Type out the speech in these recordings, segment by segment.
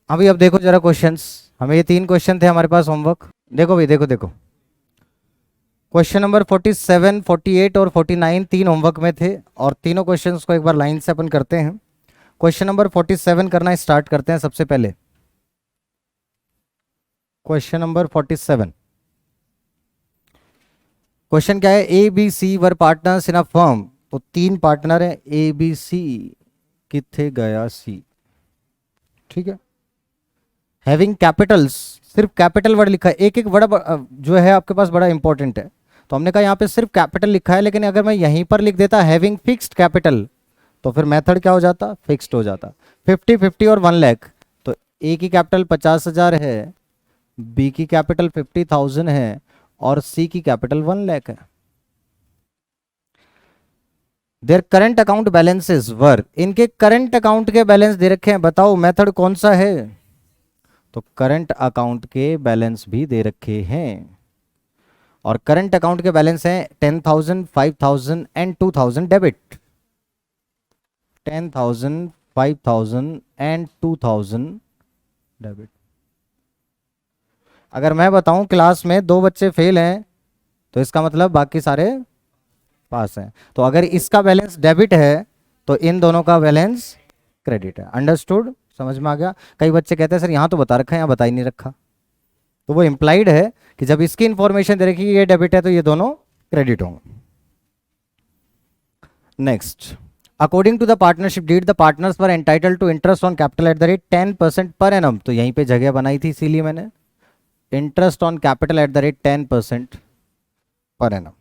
अभी अब देखो जरा क्वेश्चंस। हमें ये 3 क्वेश्चन थे हमारे पास होमवर्क। देखो भाई, देखो देखो। क्वेश्चन नंबर 47, 48 और 49 तीन होमवर्क में थे, और तीनों क्वेश्चंस को एक बार लाइन से अपन करते हैं। क्वेश्चन नंबर 47 करना स्टार्ट करते हैं सबसे पहले। Question number 47। क्वेश्चन क्या है? A B C were partners in a firm. तो 3 पार्टनर हैं ए बी सी। किथे गया सी? ठीक है। हैविंग कैपिटल्स, सिर्फ कैपिटल वर्ड लिखा है। एक एक वर्ड जो है आपके पास बड़ा इंपॉर्टेंट है। तो हमने कहा यहाँ पे सिर्फ कैपिटल लिखा है, लेकिन अगर मैं यहीं पर लिख देता हैविंग फिक्स्ड कैपिटल, तो फिर मेथड क्या हो जाता? फिक्स्ड हो जाता। 50, 50 और 1 लाख। तो ए की कैपिटल 50,000 है, बी की कैपिटल 50,000 है, और सी की कैपिटल 1 लाख है। देयर करंट अकाउंट बैलेंसेस वर, इनके करंट अकाउंट के बैलेंस दे रखे हैं। बताओ मेथड कौन सा है? तो करंट अकाउंट के बैलेंस भी दे रखे हैं, और करंट अकाउंट के बैलेंस हैं 10,000, 5,000 एंड 2,000 डेबिट। 10,000, 5,000 and 2,000 debit. अगर मैं बताऊं क्लास में 2 बच्चे फेल हैं, तो इसका मतलब बाकी सारे पास हैं। तो अगर इसका बैलेंस डेबिट है, तो इन दोनों का बैलेंस क्रेडिट है। अंडरस्टूड? समझ में आ गया? कई बच्चे कहते हैं सर यहाँ तो बता रखा है, यहाँ बता ही नहीं रखा। तो वो इंप्लाइड है कि जब इसकी इंफॉर्मेशन दे रखी है ये डेबिट है, तो ये दोनों क्रेडिट होंगे। Next, according to the partnership deed the partners were entitle to interest on capital at the rate 10% per annum. तो यहीं पे जगह बनाई थी, इसीलिए मैंने interest on capital at the rate 10% per annum.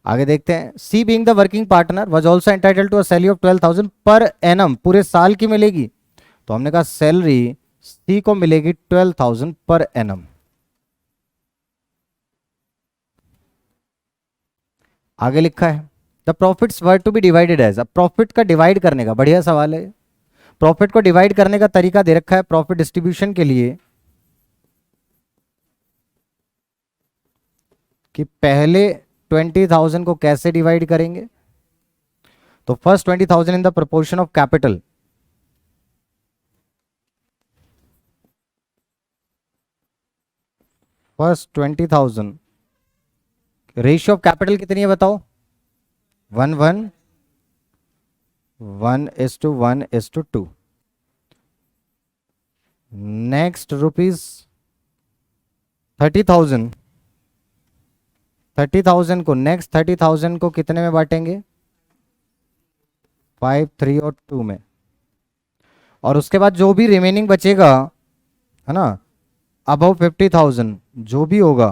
आगे देखते हैं। C being the working partner was also entitle to a salary of 12,000 per annum. पूरे साल की मिलेगी। तो हमने कहा सैलरी सी को मिलेगी 12,000 पर एनम। आगे लिखा है the profits were to be divided as. अब प्रॉफिट का डिवाइड करने का बढ़िया सवाल है। प्रॉफिट को डिवाइड करने का तरीका दे रखा है प्रॉफिट डिस्ट्रीब्यूशन के लिए, कि पहले 20,000 को कैसे डिवाइड करेंगे। तो first 20,000 in the proportion of capital. First 20,000 ratio of capital कितनी है बताओ? 1:1, 1:1:2। Next rupees 30,000। 30,000 को, नेक्स्ट 30,000 को कितने में बांटेंगे? 5, 3 और 2 में। और उसके बाद जो भी रिमेनिंग बचेगा, है ना, अबव 50,000 जो भी होगा,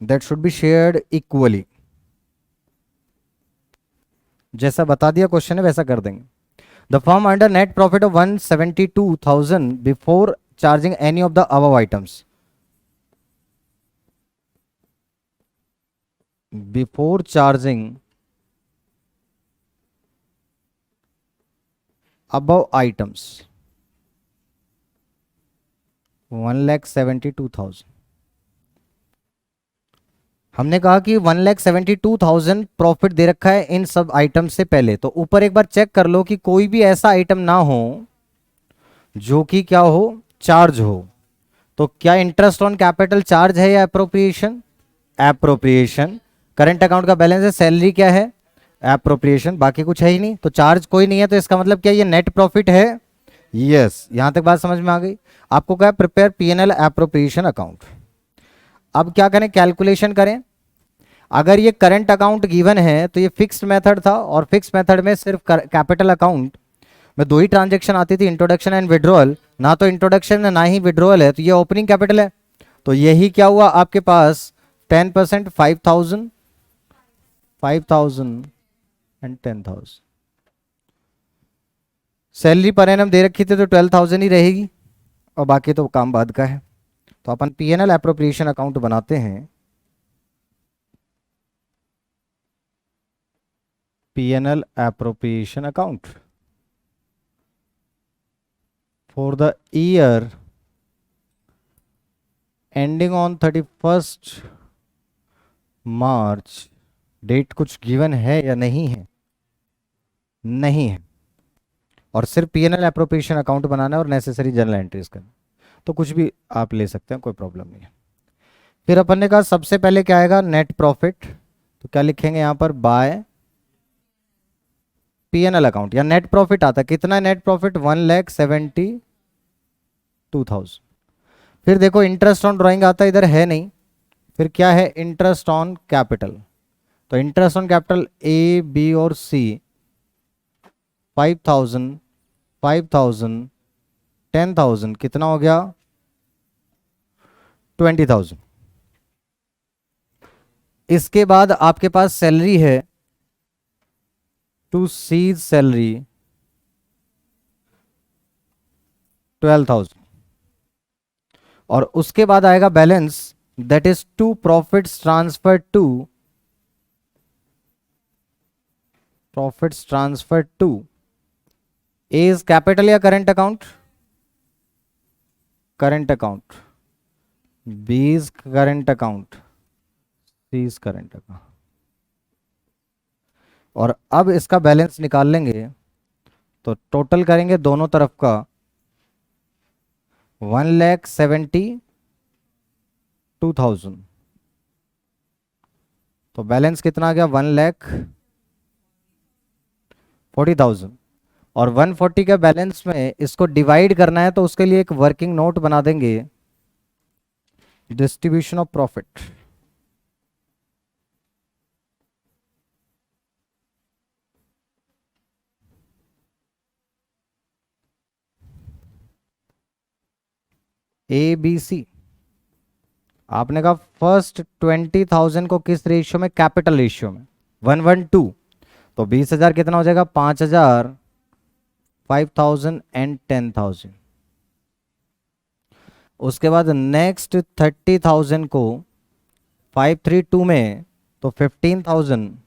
that should be shared equally. जैसा बता दिया क्वेश्चन है वैसा कर देंगे। The firm under net profit of 172,000 before charging any of the above items. Before charging above items 1,72,000। हमने कहा कि 1,72,000 प्रॉफिट दे रखा है इन सब आइटम से पहले। तो ऊपर एक बार चेक कर लो कि कोई भी ऐसा आइटम ना हो जो कि क्या हो, चार्ज हो। तो क्या इंटरेस्ट ऑन कैपिटल चार्ज है या एप्रोप्रिएशन? एप्रोप्रिएशन। करंट अकाउंट का बैलेंस है, सैलरी क्या है? एप्रोप्रिएशन। बाकी कुछ है ही नहीं, तो चार्ज कोई नहीं है। तो इसका मतलब क्या ये नेट प्रॉफिट है? यस। यहां तक बात समझ में आ गई? आपको क्या, प्रिपेयर पीएनएल एप्रोप्रिएशन अकाउंट। अब क्या करें, कैलकुलेशन करें। अगर ये करंट अकाउंट गिवन है तो ये फिक्स्ड मेथड था, और फिक्स्ड मेथड में सिर्फ कैपिटल अकाउंट में 2 ही ट्रांजेक्शन आती थी, इंट्रोडक्शन एंड विड्रॉल। ना तो इंट्रोडक्शन है ना ही विड्रॉल है, तो ये ओपनिंग कैपिटल है। तो यही क्या हुआ आपके पास, 10%, 5,000, 5,000 एंड 10,000। सैलरी पर एनम दे रखी थी तो 12,000 ही रहेगी, और बाकी तो काम बाद का है। तो अपन पीएनएल एप्रोप्रिएशन अकाउंट बनाते हैं। PNL appropriation account for the year ending on 31st March. Date कुछ गिवन है या नहीं है? नहीं है। और सिर्फ पीएनएल एप्रोप्रिएशन अकाउंट बनाना है और नेसेसरी जर्नल एंट्रीज करना। तो कुछ भी आप ले सकते हैं, कोई प्रॉब्लम नहीं है। फिर अपन ने कहा सबसे पहले क्या आएगा, नेट प्रॉफिट। तो क्या लिखेंगे यहाँ पर, बाय पीएनएल अकाउंट या नेट प्रॉफिट आता है। कितना नेट प्रॉफिट, 1,72,000। फिर देखो इंटरेस्ट ऑन ड्राइंग आता है, इधर है नहीं। फिर क्या है, इंटरेस्ट ऑन कैपिटल। तो interest on capital A B और सी 5,000 5,000 10,000 कितना हो गया, 20,000। इसके बाद आपके पास सैलरी है, टू सीज सैलरी 12,000। और उसके बाद आएगा balance, that is to profits transfer to A is capital या current account, current account, B is current account, C is current account. और अब इसका बैलेंस निकाल लेंगे तो टोटल करेंगे दोनों तरफ का, 1,72,000। तो बैलेंस कितना आ गया, 1,40,000। और 140 के बैलेंस में इसको डिवाइड करना है, तो उसके लिए एक वर्किंग नोट बना देंगे, distribution of profit. A B C. आपने कहा फर्स्ट 20,000 को किस रेशियो में, कैपिटल रेशियो में, 1:1। तो 20,000 कितना हो जाएगा, 5,000, 5,000 एंड 10,000। उसके बाद नेक्स्ट 30,000 को 532 में, तो 15,000,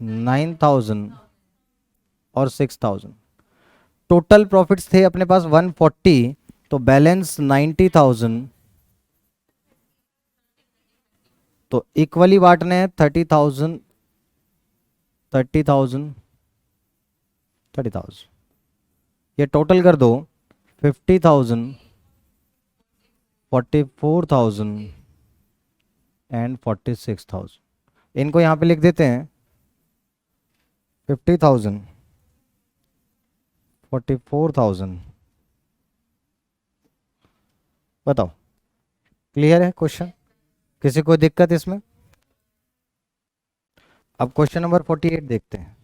9,000 और 6,000। टोटल प्रॉफिट्स थे अपने पास 140, तो बैलेंस 90,000। तो इक्वली बांटने हैं 30,000, 30,000, 30,000। ये टोटल कर दो, 50,000, 44,000 एंड 46,000। इनको यहाँ पे लिख देते हैं, 50,000, 44,000। बताओ, क्लियर है क्वेश्चन, किसी को दिक्कत इसमें? अब क्वेश्चन नंबर 48 देखते हैं।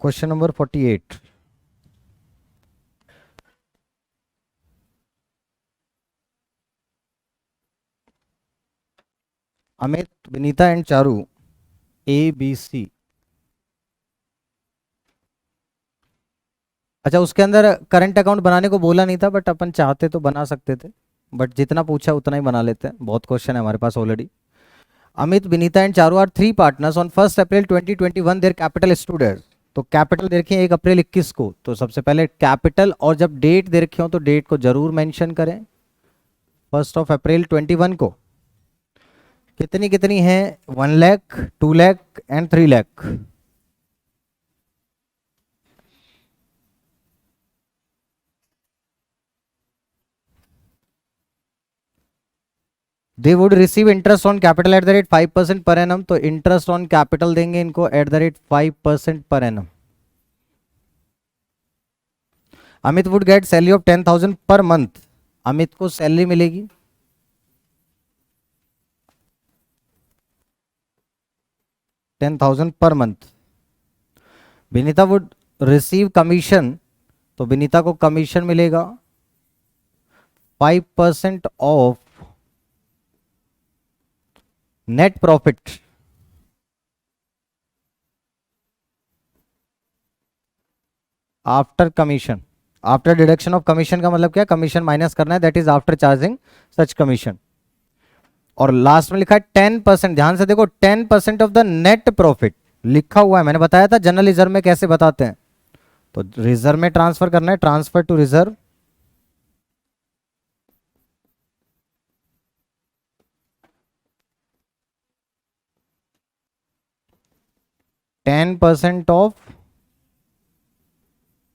Question number 48। Amit, Vinita and Charu, A B C. अच्छा, उसके अंदर करंट अकाउंट बनाने को बोला नहीं था, बट अपन चाहते तो बना सकते थे, बट जितना पूछा उतना ही बना लेते हैं, बहुत क्वेश्चन है हमारे पास already. Amit, Vinita and Charu are 3 partners on 1 April 2021 their capital stood at. तो कैपिटल दे रखी है 1 अप्रैल 21 को, तो सबसे पहले कैपिटल, और जब डेट दे रखी हो तो डेट को जरूर मेंशन करें, 1 अप्रैल 21 को। कितनी कितनी है, 1 lakh, 2 lakh and 3 lakh. They would receive interest on capital at the rate 5% per annum. तो इंटरेस्ट ऑन कैपिटल देंगे इनको eight the rate 5% per annum. Amit would get salary of 10,000 per month. Amit को सैलरी मिलेगी 10,000 per month. Vinita would receive commission, तो विनीता को commission मिलेगा 5% of net profit after commission. After deduction of commission का मतलब क्या, कमीशन माइनस करना है, that is after charging such commission. और लास्ट में लिखा है 10%, ध्यान से देखो, 10% ऑफ द नेट प्रॉफिट लिखा हुआ है। मैंने बताया था जनरल रिजर्व में कैसे बताते हैं, तो रिजर्व में ट्रांसफर करना है, ट्रांसफर टू रिजर्व। 10% ऑफ,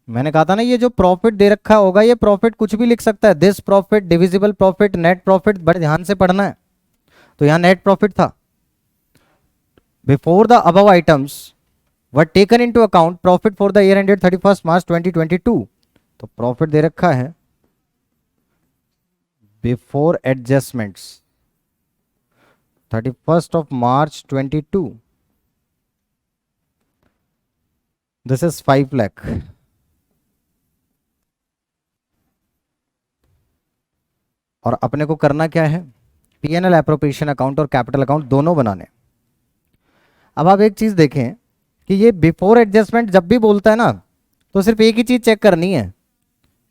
मैंने कहा था ना ये जो प्रॉफिट दे रखा होगा ये प्रॉफिट कुछ भी लिख सकता है, this profit, divisible profit, net profit, बड़े ध्यान से पढ़ना है। तो यहां नेट प्रॉफिट था। Before the above items were taken into account profit for the year ended 31 मार्च 2022। तो प्रॉफिट दे रखा है before adjustments 31 of March 22, this is 5 lakh. और अपने को करना क्या है, पीएनएल एप्रोप्रिएशन अकाउंट और कैपिटल अकाउंट दोनों बनाने। अब आप एक चीज देखें कि ये बिफोर एडजस्टमेंट जब भी बोलता है ना, तो सिर्फ एक ही चीज चेक करनी है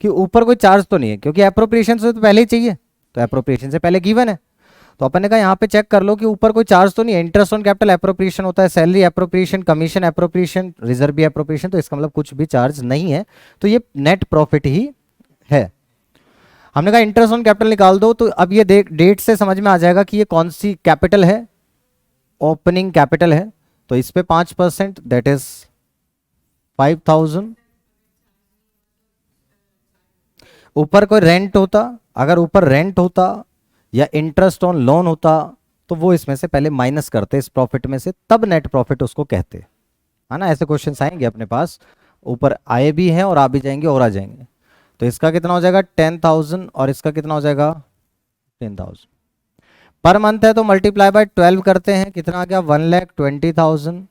कि ऊपर कोई चार्ज तो नहीं है, क्योंकि एप्रोप्रिएशन से तो पहले ही चाहिए, तो एप्रोप्रिएशन से पहले गिवन है। तो अपन ने कहा यहाँ पे चेक कर लो कि ऊपर कोई चार्ज तो नहीं है। इंटरेस्ट ऑन कैपिटल एप्रोप्रिएशन होता है, salary appropriation, commission appropriation, reserve भी एप्रोप्रिएशन, तो इसका मतलब कुछ भी चार्ज नहीं है, तो ये नेट प्रॉफिट ही है। हमने कहा इंटरेस्ट ऑन कैपिटल निकाल दो, तो अब ये डेट से समझ में आ जाएगा कि ये कौन सी कैपिटल है, ओपनिंग कैपिटल है। तो इस पे 5%, दैट इज 5,000। ऊपर कोई रेंट होता, अगर ऊपर रेंट होता या इंटरेस्ट ऑन लोन होता, तो वो इसमें से पहले माइनस करते इस प्रॉफिट में से, तब नेट प्रॉफिट उसको कहते, है ना। ऐसे क्वेश्चंस आएंगे अपने पास, ऊपर आए भी हैं और आ भी जाएंगे और आ जाएंगे। तो इसका कितना हो जाएगा 10,000 और इसका कितना हो जाएगा 10,000 पर मंथ है, तो मल्टीप्लाई बाय 12 करते हैं, कितना आ गया 1,20,000।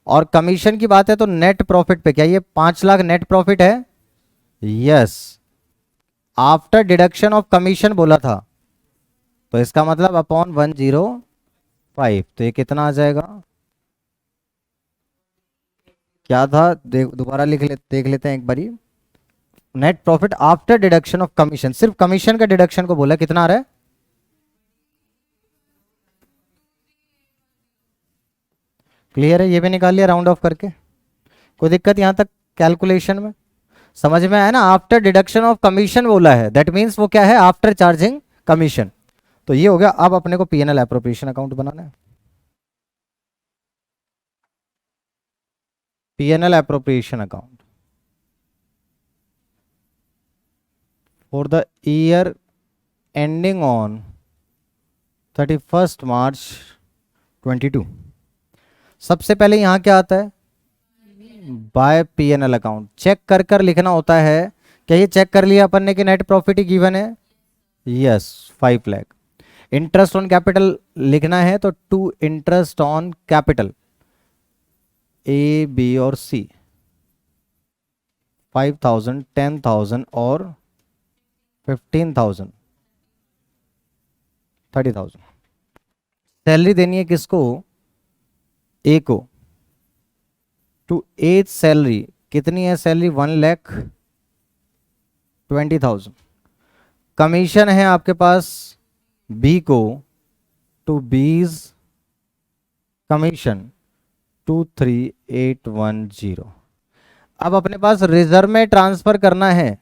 और कमीशन की बात है तो नेट प्रॉफिट पे क्या ये 5 लाख नेट प्रॉफिट है, yes, after deduction of commission बोला था, तो इसका मतलब अपॉन 105, तो ये कितना आ जाएगा, क्या था दोबारा देख लेते हैं एक बारी। Net profit after deduction of commission, सिर्फ कमीशन का डिडक्शन को बोला, कितना आ रहा है, क्लियर है, ये भी निकाल लिया राउंड ऑफ करके, कोई दिक्कत यहां तक कैलकुलेशन में समझ में आया ना। आफ्टर डिडक्शन ऑफ कमीशन बोला है, दैट मींस वो क्या है, आफ्टर चार्जिंग कमीशन। तो ये हो गया। अब अपने को पीएनएल एप्रोप्रिएशन अकाउंट बनाना है। PNL appropriation account for the year ending on 31 मार्च 22। सबसे पहले यहां क्या आता है, बाय पीएनएल अकाउंट, चेक कर कर लिखना होता है। क्या ये चेक कर लिया अपन ने कि नेट प्रॉफिट ही गिवन है, yes 5 lakh. Interest on capital लिखना है तो to interest on capital A B और सी 5,000, 10,000 और 15,000, 30,000। सैलरी देनी है किसको, ए को, टू एज सैलरी, कितनी है सैलरी 1,20,000। कमीशन है आपके पास बी को, टू बीज कमीशन 23,810। अब अपने पास रिजर्व में ट्रांसफर करना है,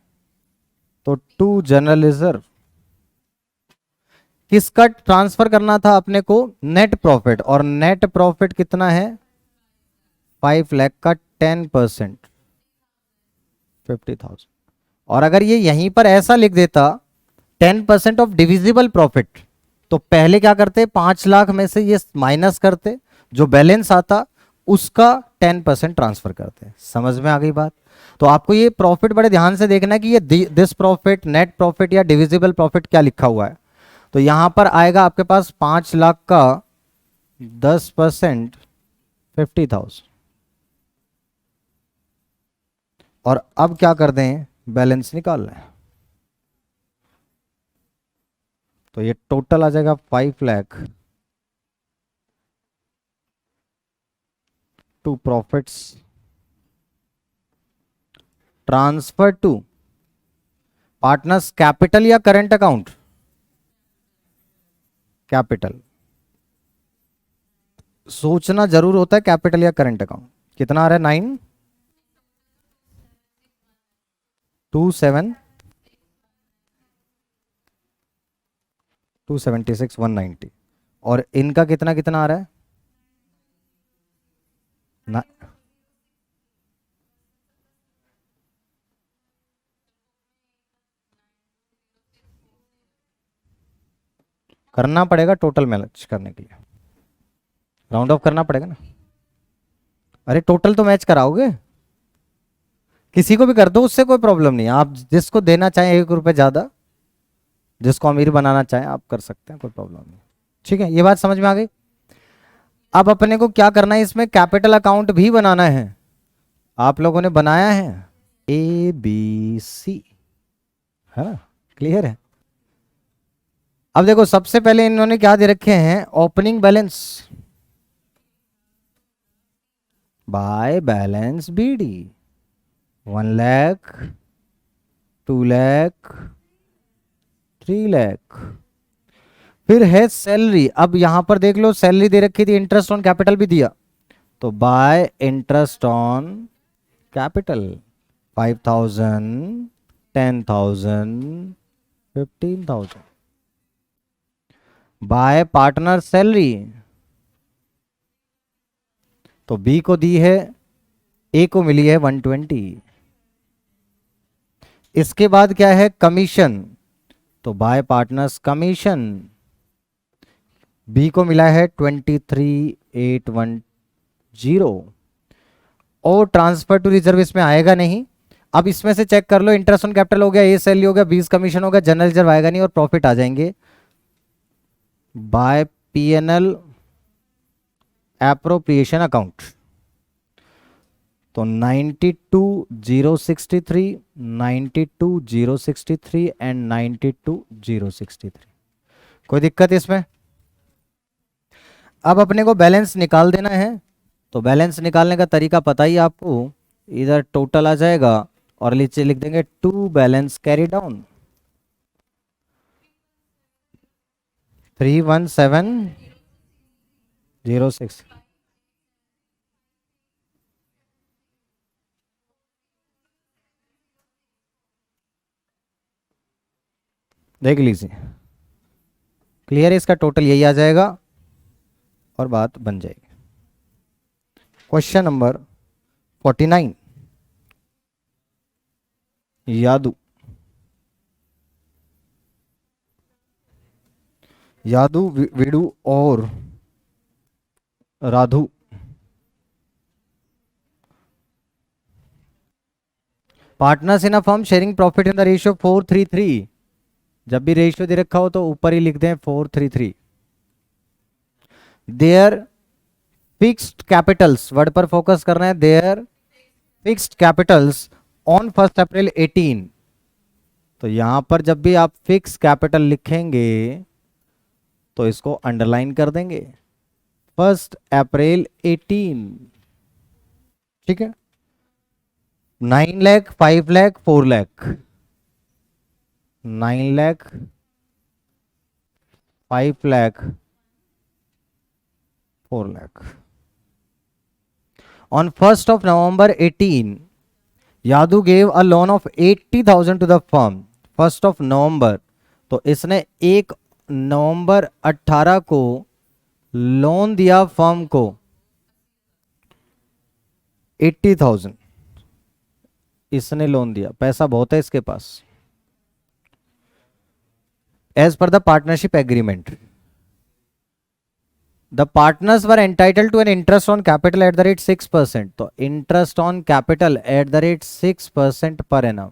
तो टू जनरल रिजर्व, किसका ट्रांसफर करना था अपने को, नेट प्रॉफिट, और नेट प्रॉफिट कितना है 5 लाख का 10% 50,000। और अगर ये यहीं पर ऐसा लिख देता 10% ऑफ डिविजिबल प्रॉफिट, तो पहले क्या करते 5 लाख में से ये माइनस करते, जो बैलेंस आता उसका 10% ट्रांसफर करते। समझ में आ गई बात। तो आपको ये प्रॉफिट बड़े ध्यान से देखना है कि ये दिस प्रॉफिट, नेट प्रॉफिट या डिविजिबल प्रॉफिट क्या लिखा हुआ है। तो यहां पर आएगा आपके पास 5 लाख का 10% 50,000। और अब क्या कर दें, बैलेंस निकाल लें, तो ये टोटल आ जाएगा 5 lakh to profits transfer to partners capital या करंट अकाउंट, कैपिटल। सोचना जरूर होता है कैपिटल या करंट अकाउंट। कितना आ रहा है 927 276 190। और इनका कितना कितना आ रहा है करना पड़ेगा टोटल मैच करने के लिए, राउंड ऑफ करना पड़ेगा ना। अरे टोटल तो मैच कराओगे, किसी को भी कर दो, उससे कोई प्रॉब्लम नहीं है। आप जिसको देना चाहें 1 रुपये ज़्यादा, जिसको अमीर बनाना चाहें आप कर सकते हैं, कोई प्रॉब्लम नहीं। ठीक है, ये बात समझ में आ गई। अब अपने को क्या करना है, इसमें कैपिटल अकाउंट भी बनाना है। आप लोगों ने बनाया है ABC, है ना, क्लियर है। अब देखो सबसे पहले इन्होंने क्या दे रखे हैं, opening balance by balance BD 1 lakh, 2 lakh, 3 lakh. फिर है सैलरी। अब यहां पर देख लो सैलरी दे रखी थी, इंटरेस्ट ऑन कैपिटल भी दिया, तो bye interest on capital 5,000, 10,000, 15,000। Bye partner salary, तो बी को दी है, ए को मिली है 120। इसके बाद क्या है, कमीशन, तो बाय पार्टनर्स कमीशन, बी को मिला है 23,810। और ट्रांसफर टू रिजर्व इसमें आएगा नहीं। अब इसमें से चेक कर लो, इंटरेस्ट ऑन कैपिटल हो गया, ए सैलरी हो गया, बी कमीशन हो गया, जनरल रिजर्व आएगा नहीं और प्रॉफिट आ जाएंगे बाय PNL एप्रोप्रिएशन अकाउंट। तो 92,063, 92,063 एंड 92,063। कोई दिक्कत इसमें? अब अपने को बैलेंस निकाल देना है। तो बैलेंस निकालने का तरीका पता ही आपको, इधर टोटल आ जाएगा और नीचे लिख देंगे टू बैलेंस कैरी डाउन 31706। देख लीजिए, क्लियर है, इसका टोटल यही आ जाएगा और बात बन जाएगी। क्वेश्चन नंबर 49, यादू विडू और Radhu partners in a firm sharing profit in the ratio 4:3:3। जब भी रेशियो दे रखा हो तो ऊपर ही लिख दें 4:3:3। देयर फिक्स्ड कैपिटल्स, वर्ड पर फोकस करना है, देयर फिक्स्ड कैपिटल्स ऑन 1 अप्रैल 18। तो यहां पर जब भी आप फिक्स कैपिटल लिखेंगे तो इसको अंडरलाइन कर देंगे, 1 अप्रैल 18। ठीक है, 9 lakh, 5 lakh, 4 lakh, 9 lakh, 5 lakh, 4 lakh. On 1st of November 18, Yadu gave a loan of 80,000 to the firm. 1st of November, तो इसने 1 नवंबर 18 को लोन दिया फर्म को 80,000। इसने लोन दिया, पैसा बहुत है इसके पास। As per the partnership agreement, the partners were entitle to an interest on capital at the rate 6%। तो interest on capital at the rate 6% per annum.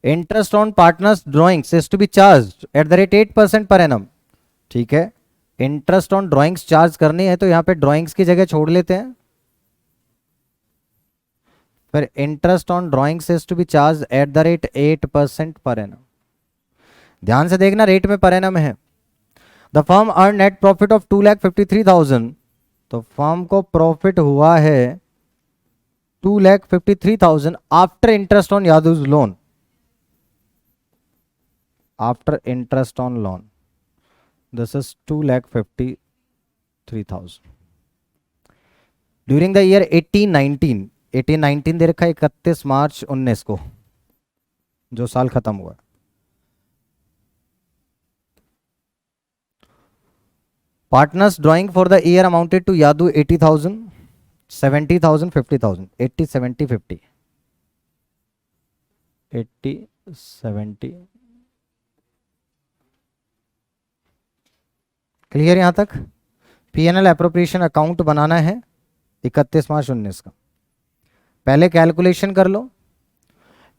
Interest on partners drawings is to be charge at the rate 8% per annum. ठीक है, interest on drawings charge करनी है तो यहां पे drawings की जगह छोड़ लेते हैं। फिर interest on drawings is to be charge at the rate 8% per annum. ध्यान से देखना, रेट में पर एनम है। The firm earn net profit of 2,53,000। तो फर्म को प्रॉफिट हुआ है 2,53,000 after interest on Yadu's loan. After interest on loan this is 2,53,000 during the year 1819। 1819 दे रखा है 31 मार्च 19 को, जो साल खत्म हुआ। Partners drawing for the year amounted to Yadu 80,000, 70,000, 50,000। 80, 70, 50, 80, 70, clear यहां तक? पीएनएल एप्रोप्रिएशन अकाउंट बनाना है 31 मार्च 2019 का। पहले कैलकुलेशन कर लो।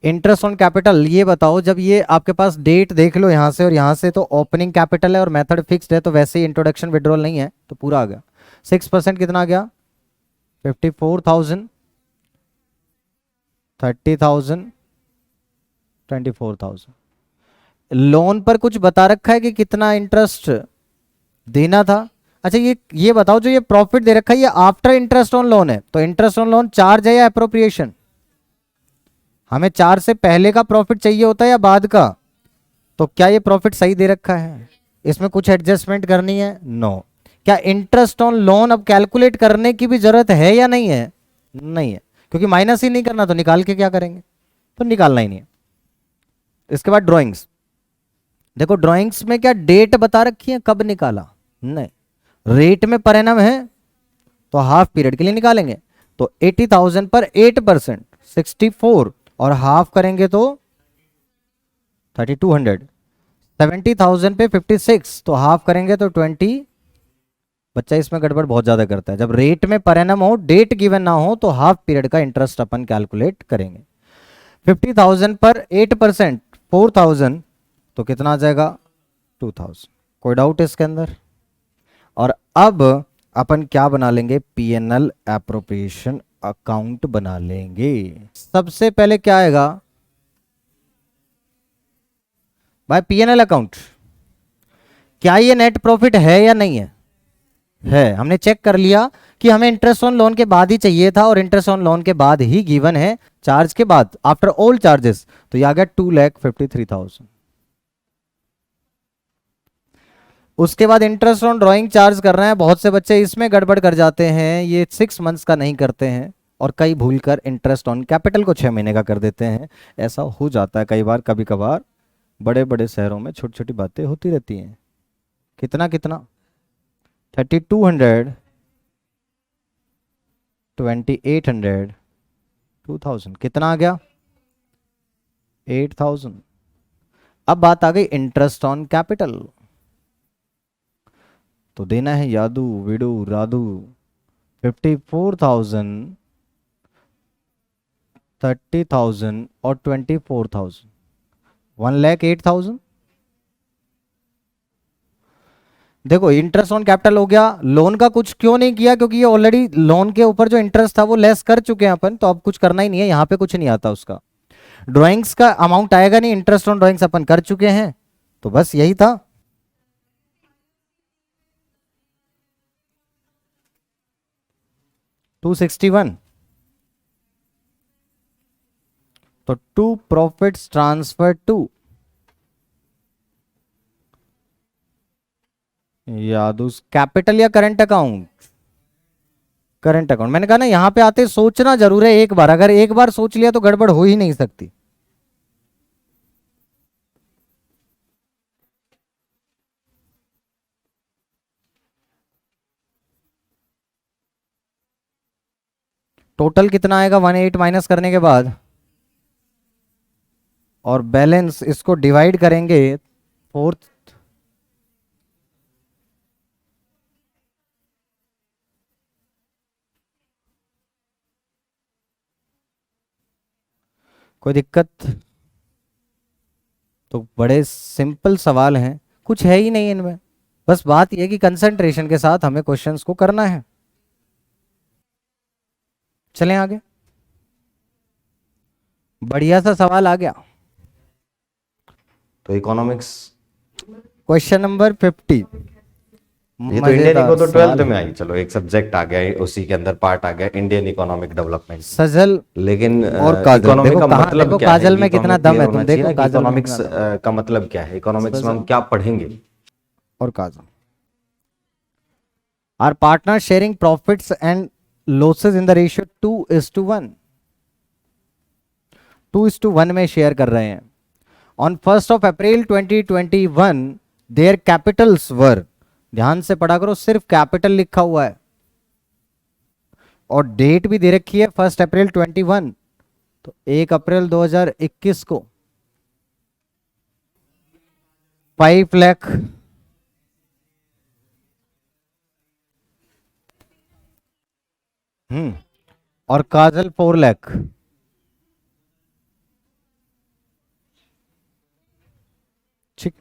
इंटरेस्ट ऑन कैपिटल ये बताओ, जब ये आपके पास डेट देख लो यहां से और यहां से, तो ओपनिंग कैपिटल है और मेथड फिक्स्ड है, तो वैसे ही इंट्रोडक्शन विड्रॉल नहीं है, तो पूरा आ गया। 6% कितना आ गया? 54,000, 30,000, 24,000। लोन पर कुछ बता रखा है कि कितना इंटरेस्ट देना था? अच्छा ये बताओ, जो ये प्रॉफिट दे रखा है ये आफ्टर इंटरेस्ट ऑन लोन है, तो इंटरेस्ट ऑन लोन चार्ज है या एप्रोप्रिएशन? हमें चार्ज से पहले का प्रॉफिट चाहिए होता है या बाद का? तो क्या ये प्रॉफिट सही दे रखा है? इसमें कुछ एडजस्टमेंट करनी है? नो। क्या इंटरेस्ट ऑन लोन अब कैलकुलेट करने की भी जरूरत है या नहीं है? नहीं है, क्योंकि माइनस ही नहीं करना, तो निकाल के क्या करेंगे? तो निकालना ही नहीं है। इसके बाद ड्राइंग्स देखो, ड्राइंग्स में क्या डेट बता रखी है, कब निकाला? नहीं। रेट में पर एनम है तो हाफ पीरियड के लिए निकालेंगे, तो 80,000 पर 8% 64, और हाफ करेंगे तो 3200। 70,000 पे 56, तो हाफ करेंगे तो 20। बच्चा इसमें गड़बड़ बहुत ज्यादा करता है, जब रेट में पर एनम हो, डेट गिवन ना हो, तो हाफ पीरियड का इंटरेस्ट अपन कैलकुलेट करेंगे। 50,000 पर 8% 4,000, तो कितना आ जाएगा? 2,000। कोई डाउट इसके अंदर? और अब अपन क्या बना लेंगे? पीएनएल एप्रोप्रिएशन अकाउंट बना लेंगे। सबसे पहले क्या आएगा भाई? PNL account. क्या ये नेट प्रॉफिट है या नहीं है? है। हमने चेक कर लिया कि हमें इंटरेस्ट ऑन लोन के बाद ही चाहिए था, और इंटरेस्ट ऑन लोन के बाद ही गिवन है, चार्ज के बाद, आफ्टर ऑल चार्जेस, तो ये आ गया 2,53,000। उसके बाद इंटरेस्ट ऑन ड्राइंग चार्ज कर रहे हैं। बहुत से बच्चे इसमें गड़बड़ कर जाते हैं, ये 6 मंथ्स का नहीं करते हैं, और कई भूलकर इंटरेस्ट ऑन कैपिटल को 6 महीने का कर देते हैं। ऐसा हो जाता है कई बार, कभी कभार बड़े बड़े शहरों में छोटी छोटी बातें होती रहती हैं। कितना कितना? 3,200, 2,800, 2,000, कितना आ गया? 8,000। अब बात आ गई इंटरेस्ट ऑन कैपिटल, तो देना है यादू विडू राधू 54,000, 30,000 और 24,000, 1,08,000। देखो इंटरेस्ट ऑन कैपिटल हो गया। लोन का कुछ क्यों नहीं किया? क्योंकि ये ऑलरेडी लोन के ऊपर जो इंटरेस्ट था वो लेस कर चुके हैं अपन, तो अब कुछ करना ही नहीं है, यहां पे कुछ नहीं आता उसका। ड्राइंग्स का अमाउंट आएगा नहीं, इंटरेस्ट ऑन ड्राइंग्स अपन कर चुके हैं, तो बस यही था। $261, तो टू प्रॉफिट्स ट्रांसफर टू याद उस कैपिटल या करंट अकाउंट? Current account. मैंने कहा ना, यहां पे आते सोचना जरूर है एक बार, अगर एक बार सोच लिया तो गड़बड़ हो ही नहीं सकती। टोटल कितना आएगा 1,8 माइनस करने के बाद, और बैलेंस इसको डिवाइड करेंगे फोर्थ। कोई दिक्कत? तो बड़े सिंपल सवाल हैं, कुछ है ही नहीं इनमें, बस बात यह कि कंसंट्रेशन के साथ हमें क्वेश्चंस को करना है। चलें आगे। बढ़िया सा सवाल आ गया, तो इकोनॉमिक्स, क्वेश्चन नंबर 50। ये तो इंडियन इको तो 12th में आई। चलो एक सब्जेक्ट आ गया, उसी के अंदर पार्ट आ गया इंडियन इकोनॉमिक डेवलपमेंट। सजल लेकिन और काजल, इकोनॉमी देखो का कहाँ, मतलब देखो क्या है, काजल ये में तो कितना हमें दम क्लियर है, तुम होना चाहिए देखो ना कि काजल में इकोनॉमिक्स कितना दम है। का मतलब क्या है, इकोनॉमिक्स में हम क्या पढ़ेंगे। और Kajal are partner sharing profits and losses in the ratio 2:1, 2:1 में शेयर कर रहे हैं। On 1 April 2021 their capitals were, ध्यान से पढ़ा करो, सिर्फ कैपिटल लिखा हुआ है और डेट भी दे रखी है 1 अप्रैल 21, तो 1 अप्रैल 2021 को 5 लाख और काजल 4 लाख। ठीक।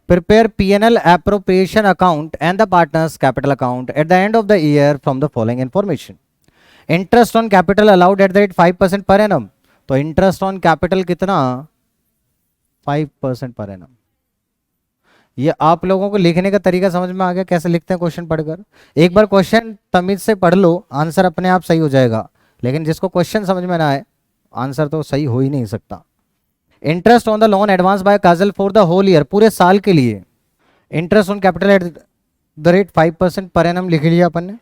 Prepare P&L appropriation account and the partners capital account at the end of the year from the following information. Interest on capital allowed at the rate 5% per annum. तो इंटरेस्ट ऑन कैपिटल कितना, 5% per annum. ये आप लोगों को लिखने का तरीका समझ में आ गया, कैसे लिखते हैं क्वेश्चन पढ़कर। एक बार क्वेश्चन तमीज से पढ़ लो, आंसर अपने आप सही हो जाएगा। लेकिन जिसको क्वेश्चन समझ में ना आए, आंसर तो सही हो ही नहीं सकता। Interest on the loan advance by Kajal for the whole year, पूरे साल के लिए। Interest on capital at the rate 5% per annum लिख लिया अपन ने।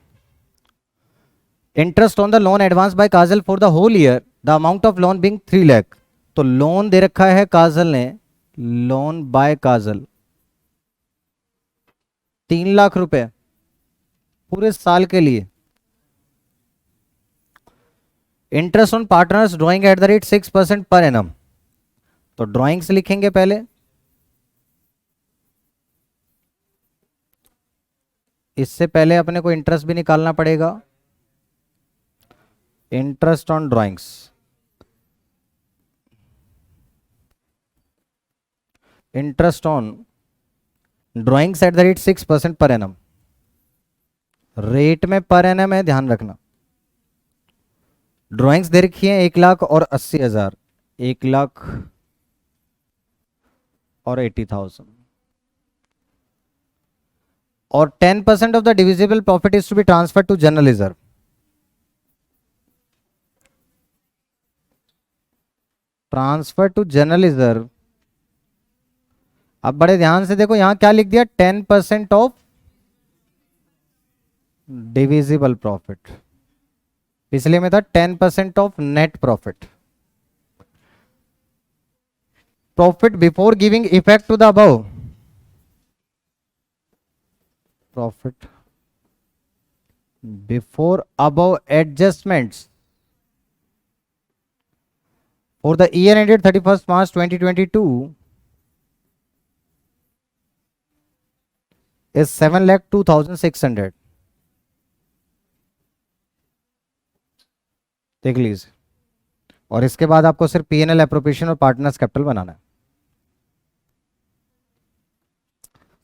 Interest on the loan advance by Kajal for the whole year, the amount of loan being 3 lakh. तो loan दे रखा है काजल ने, लोन बाय काजल 3 लाख रुपए पूरे साल के लिए। Interest on partners drawing eight the rate 6% per annum. तो ड्रॉइंग्स लिखेंगे पहले, इससे पहले अपने को इंटरेस्ट भी निकालना पड़ेगा। Interest on drawings, interest on drawings eight the rate 6% per annum. Rate में पर एनम है, ध्यान रखना। ड्रॉइंग्स दे रखी है 1,80,000, 1,80,000। और 10% of the divisible profit is to be transfer to general reserve. Transfer to general reserve. अब बड़े ध्यान से देखो, यहां क्या लिख दिया, 10% ऑफ डिविजिबल प्रॉफिट। पिछले में था 10% of net profit. Profit before giving effect to the above, profit before above adjustments for the year ended 31st March 2022 is 7,02,600। देख लीजिए। और इसके बाद आपको सिर्फ P&L एप्रोप्रिएशन और पार्टनर्स कैपिटल बनाना है।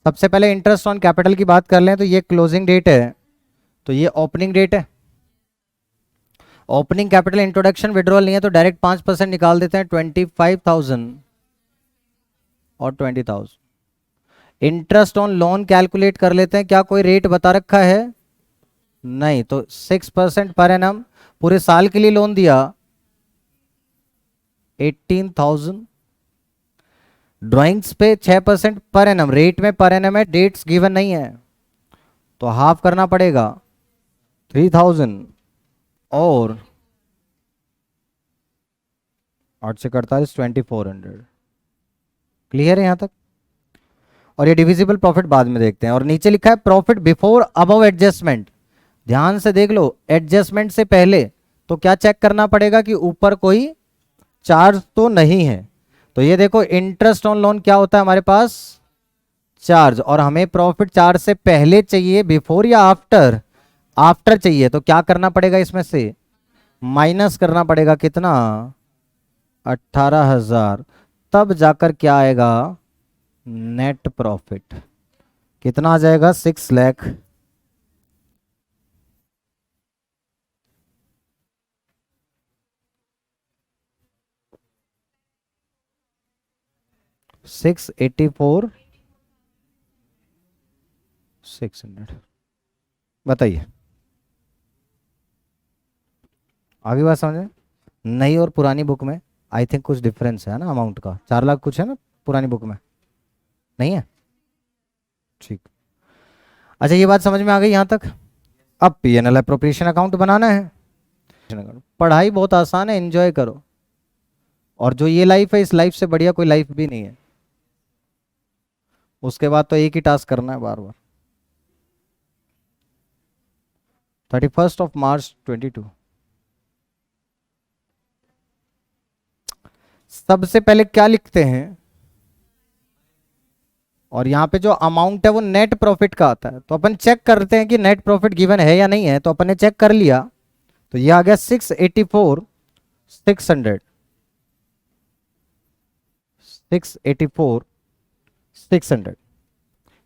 सबसे पहले इंटरेस्ट ऑन कैपिटल की बात कर लें तो ये क्लोजिंग डेट है, तो ये ओपनिंग डेट है। ओपनिंग कैपिटल इंट्रोडक्शन विड्रॉल नहीं है, तो डायरेक्ट 5% निकाल देते हैं, 25,000 और 20,000। इंटरेस्ट ऑन लोन कैलकुलेट कर लेते हैं, क्या कोई रेट बता रखा है, नहीं, तो 6% पर एनम। पूरे साल के लिए लोन दिया 18,000। ड्राइंग्स पे 6% पर एनम, रेट में पर एनम है, डेट्स गिवन नहीं है, तो हाफ करना पड़ेगा 3,000 और 8 से 48 2400। क्लियर है यहां तक। और ये डिविजिबल प्रॉफिट बाद में देखते हैं। और नीचे लिखा है प्रॉफिट बिफोर अबव एडजस्टमेंट। ध्यान से देख लो, एडजस्टमेंट से पहले तो क्या चेक करना पड़ेगा कि ऊपर कोई चार्ज तो नहीं है। तो ये देखो, इंटरेस्ट ऑन लोन क्या होता है हमारे पास, चार्ज। और हमें प्रॉफिट चार्ज से पहले चाहिए, बिफोर या आफ्टर, आफ्टर चाहिए। तो क्या करना पड़ेगा, इसमें से माइनस करना पड़ेगा, कितना, 18,000। तब जाकर क्या आएगा, नेट प्रॉफिट कितना आ जाएगा, 6 लाख। $684,600। बताइए, आगे बात समझे। नई और पुरानी बुक में आई थिंक कुछ डिफरेंस है ना, अमाउंट का 4 लाख कुछ है ना पुरानी बुक में, नहीं है, ठीक। अच्छा, ये बात समझ में आ गई यहां तक। अब P&L एप्रोप्रिएशन अकाउंट बनाना है। पढ़ाई बहुत आसान है, एंजॉय करो। और जो ये लाइफ है, इस लाइफ से बढ़िया कोई लाइफ भी नहीं है। उसके बाद तो एक ही टास्क करना है बार बार। 31st of March 22। सबसे पहले क्या लिखते हैं, और यहां पे जो अमाउंट है वो नेट प्रॉफिट का आता है, तो अपन चेक करते हैं कि नेट प्रॉफिट गिवन है या नहीं है। तो अपन ने चेक कर लिया, तो ये आ गया 684 600 684 600।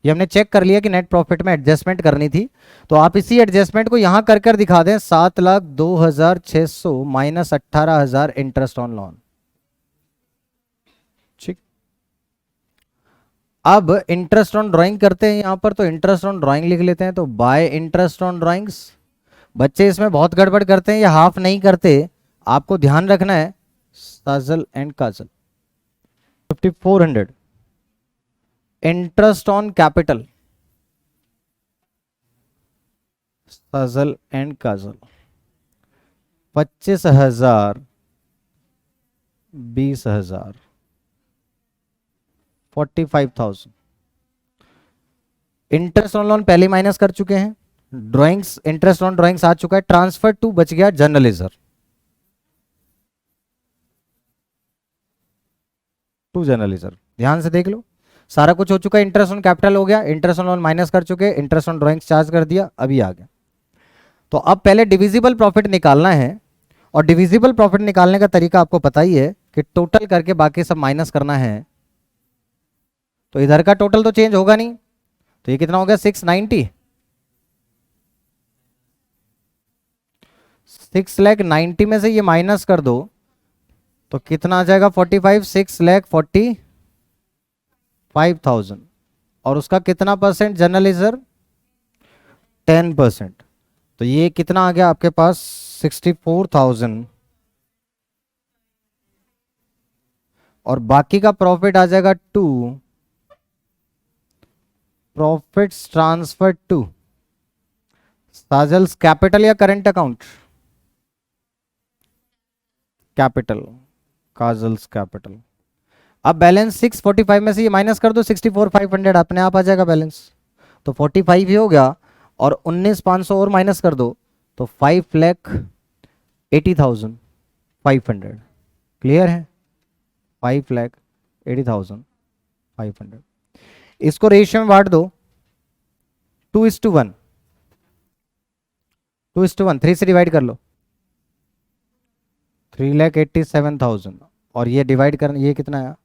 ये हमने चेक कर लिया कि नेट प्रॉफिट में एडजस्टमेंट करनी थी, तो आप इसी एडजस्टमेंट को यहां कर कर दिखा दें। 7,02,600 माइनस 18,000 इंटरेस्ट ऑन लोन। ठीक, अब इंटरेस्ट ऑन ड्राइंग करते हैं यहां पर, तो इंटरेस्ट ऑन ड्राइंग लिख लेते हैं। तो बाय इंटरेस्ट ऑन ड्राइंग्स, बच्चे इसमें बहुत गड़बड़ करते हैं, ये हाफ नहीं करते, आपको ध्यान रखना है। Sajal and Kajal 5400। Interest on capital, Sajal and Kajal 25,000 20,000 45,000। Interest on loan पहले माइनस कर चुके हैं, ड्राइंग्स इंटरेस्ट ऑन ड्राइंग्स आ चुका है, ट्रांसफर टू बच गया जर्नलिज्म टू जर्नलिज्म। ध्यान से देख लो, सारा कुछ हो चुका है। इंटरेस्ट ऑन कैपिटल हो गया, इंटरेस्ट ऑन लोन माइनस कर चुके, इंटरेस्ट ऑन ड्राइंग्स चार्ज कर दिया, अभी आ गया। तो अब पहले डिविजिबल प्रॉफिट निकालना है, और डिविजिबल प्रॉफिट निकालने का तरीका आपको पता ही है कि टोटल करके बाकी सब माइनस करना है। तो इधर का टोटल तो चेंज होगा नहीं, तो ये कितना हो गया 690। 6,90,000 में से ये माइनस कर दो तो कितना आ जाएगा 45, 6,45,000। और उसका कितना परसेंट जर्नलिज्म 10%। तो ये कितना आ गया आपके पास 64,000, और बाकी का प्रॉफिट आ जाएगा to profits transfer to Sajal's capital या current account, capital, Kajal's capital. अब बैलेंस 645 में से ये माइनस कर दो 64,500, अपने आप आ जाएगा बैलेंस। तो 45 ही हो गया, और 19,500 और माइनस कर दो तो 5,80,500। क्लियर है, 5,80,500। इसको रेशियो में बांट दो 2:1, 2:1, 3 से डिवाइड कर लो 3,87,000, और ये डिवाइड करना, ये कितना है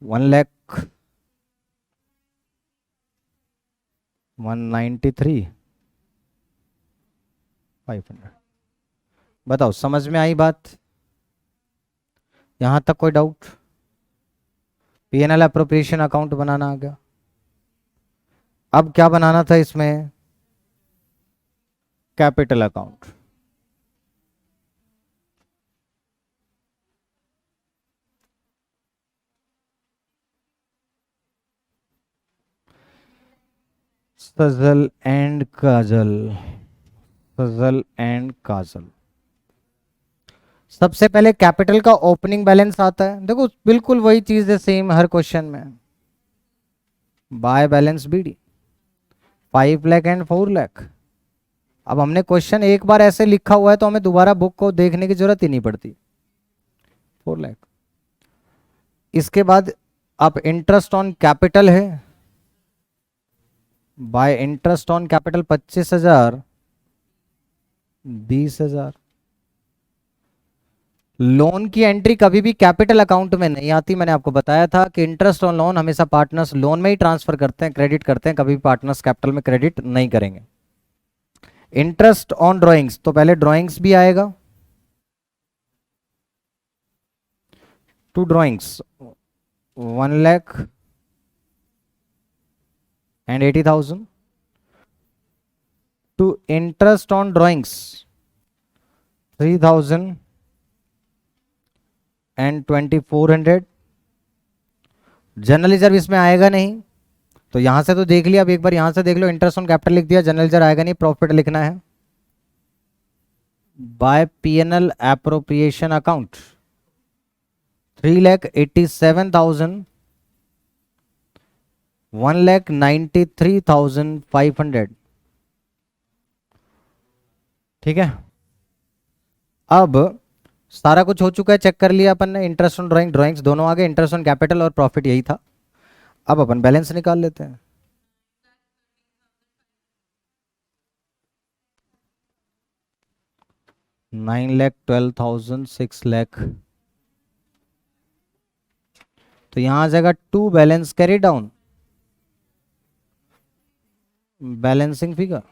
1,193,500। बताओ समझ में आई बात, यहां तक कोई डाउट? पीएनएल अप्रोप्रिएशन अकाउंट बनाना आ गया। अब क्या बनाना था इसमें, capital account. Sajal and Kajal, Sajal and Kajal. सबसे पहले कैपिटल का ओपनिंग बैलेंस आता है, देखो बिल्कुल वही चीज है सेम हर क्वेश्चन में। By balance BD 5 lakh and 4 lakh. अब हमने क्वेश्चन एक बार ऐसे लिखा हुआ है तो हमें दोबारा बुक को देखने की जरूरत ही नहीं पड़ती। 4 लाख। इसके बाद अब इंटरेस्ट ऑन कैपिटल है, bye interest on capital 25,000 20,000। Loan की एंट्री कभी भी कैपिटल अकाउंट में नहीं आती, मैंने आपको बताया था कि इंटरेस्ट ऑन लोन हमेशा पार्टनर्स लोन में ही ट्रांसफर करते हैं, क्रेडिट करते हैं, कभी भी पार्टनर्स कैपिटल में क्रेडिट नहीं करेंगे। इंटरेस्ट ऑन ड्राइंग्स, तो पहले ड्राइंग्स भी आएगा, to drawings 1,80,000 to interest on drawings 3,02400। General reserve इसमें आएगा नहीं, तो यहां से तो देख लिया, अब एक बार यहां से देख लो, इंटरेस्ट ऑन कैपिटल लिख दिया, जनरल रिजर्व आएगा नहीं, प्रॉफिट लिखना है बाय पीएनएल एप्रोप्रिएशन अकाउंट 3,87,000 1,93,500। ठीक है, अब सारा कुछ हो चुका है, चेक कर लिया अपन ने, इंटरेस्ट ऑन ड्राइंग ड्राइंग्स दोनों आ गए, इंटरेस्ट ऑन कैपिटल और प्रॉफिट यही था। अब अपन बैलेंस निकाल लेते हैं। 9,12,000, 6 लाख, तो यहां आ जाएगा 2 balance carry down, balancing figure.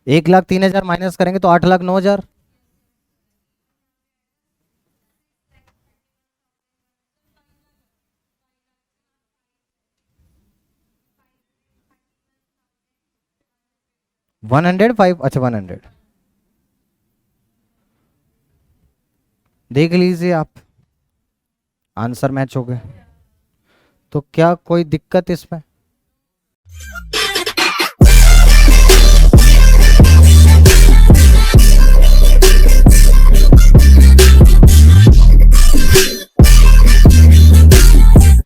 1,03,000 minus करेंगे तो 8,09,000। $105, अच्छा 100, देख लीजिए आप, आंसर मैच हो गए। तो क्या कोई दिक्कत इसमें?